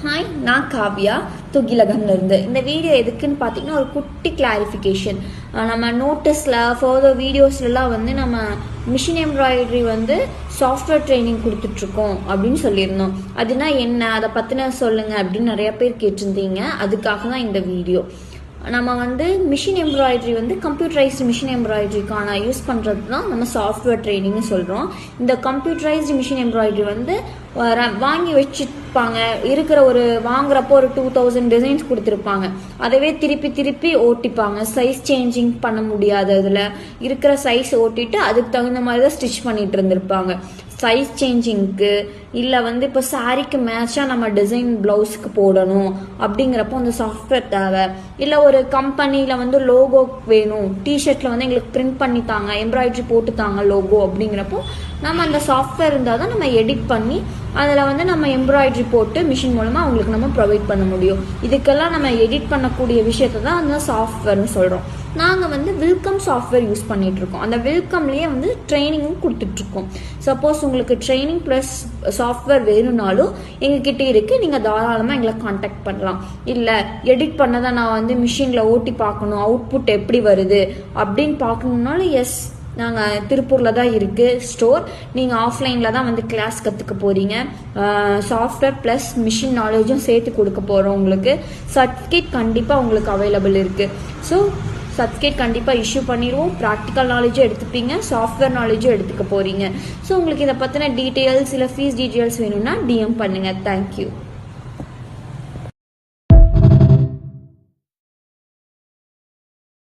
Hi, நான் காவ்யா துகிலகம்லேருந்து. இந்த video எதுக்குன்னு பார்த்தீங்கன்னா ஒரு குட்டி கிளாரிஃபிகேஷன். நம்ம நோட்டீஸில் ஃபர்தர் வீடியோஸ்லாம் வந்து நம்ம மிஷின் எம்ப்ராய்டரி வந்து சாஃப்ட்வேர் ட்ரைனிங் கொடுத்துட்ருக்கோம் அப்படின்னு சொல்லியிருந்தோம். அதுனா என்ன, அதை பற்றின சொல்லுங்கள் அப்படின்னு நிறையா பேர் கேட்டிருந்தீங்க. அதுக்காக தான் இந்த வீடியோ. நம்ம வந்து மிஷின் எம்ப்ராய்டரி வந்து கம்ப்யூட்டரைஸ்டு மிஷின் எம்ப்ராய்டரிக்கான யூஸ் பண்ணுறது தான் நம்ம சாஃப்ட்வேர் ட்ரைனிங்னு சொல்கிறோம். இந்த கம்ப்யூட்டரைஸ்டு மிஷின் எம்ப்ராய்டரி வந்து வாங்கி வச்சுருப்பாங்க. வாங்குறப்போ ஒரு 2000 டிசைன்ஸ் கொடுத்துருப்பாங்க. அதவே திருப்பி ஓட்டிப்பாங்க. சைஸ் சேஞ்சிங் பண்ண முடியாது. அதில் இருக்கிற சைஸ் ஓட்டிட்டு அதுக்கு தகுந்த மாதிரி தான் ஸ்டிச் பண்ணிட்டு இருந்திருப்பாங்க. சைஸ் சேஞ்சிங்க்கு இல்லை வந்து இப்போ சாரீக்கு மேட்சாக நம்ம டிசைன் ப்ளவுஸுக்கு போடணும் அப்படிங்கிறப்போ அந்த சாஃப்ட்வேர் தேவை. இல்லை ஒரு கம்பெனியில் வந்து லோகோ வேணும், டிஷர்ட்டில் வந்து எங்களுக்கு பிரிண்ட் பண்ணி தாங்க, எம்ப்ராய்டரி போட்டு தாங்க லோகோ அப்படிங்கிறப்போ நம்ம அந்த சாஃப்ட்வேர் இருந்தால் தான் நம்ம எடிட் பண்ணி அதில் வந்து நம்ம எம்ப்ராய்டரி போட்டு மிஷின் மூலமாக அவங்களுக்கு நம்ம ப்ரொவைட் பண்ண முடியும். இதுக்கெல்லாம் நம்ம எடிட் பண்ணக்கூடிய விஷயத்தை தான் அந்த சாஃப்ட்வேர்னு சொல்கிறோம். நாங்கள் வந்து வில்கம் சாஃப்ட்வேர் யூஸ் பண்ணிகிட்ருக்கோம். அந்த வில்கம்லேயே வந்து ட்ரைனிங்கும் கொடுத்துட்ருக்கோம். சப்போஸ் உங்களுக்கு ட்ரைனிங் ப்ளஸ் சாஃப்ட்வேர் வேணும்னாலும் எங்ககிட்ட இருக்குது. நீங்கள் தாராளமாக எங்களை காண்டாக்ட் பண்ணலாம். இல்லை எடிட் பண்ணதை நான் வந்து மிஷினில் ஓட்டி பார்க்கணும், அவுட்புட் எப்படி வருது அப்படின்னு பார்க்கணுன்னாலும் எஸ், நாங்கள் திருப்பூரில் தான் இருக்குது ஸ்டோர். நீங்கள் ஆஃப்லைனில் தான் வந்து கிளாஸ் கற்றுக்க போகிறீங்க. சாஃப்ட்வேர் ப்ளஸ் மிஷின் நாலேஜும் சேர்த்து கொடுக்க போகிறோம். உங்களுக்கு சர்டிஃபிகேட் கண்டிப்பாக உங்களுக்கு அவைலபிள் இருக்குது. ஸோ சர்டிஃபிகேட் கண்டிப்பாக இஷ்யூ பண்ணிடுவோம். ப்ராக்டிக்கல் நாலேஜும் எடுத்துப்பீங்க, சாஃப்ட்வேர் நாலேஜும் எடுத்துக்க போகிறீங்க. ஸோ உங்களுக்கு இதை பற்றின டீட்டெயில்ஸ் இல்லை ஃபீஸ் டீட்டெயில்ஸ் வேணும்னா டிஎம் பண்ணுங்கள். தேங்க்யூ.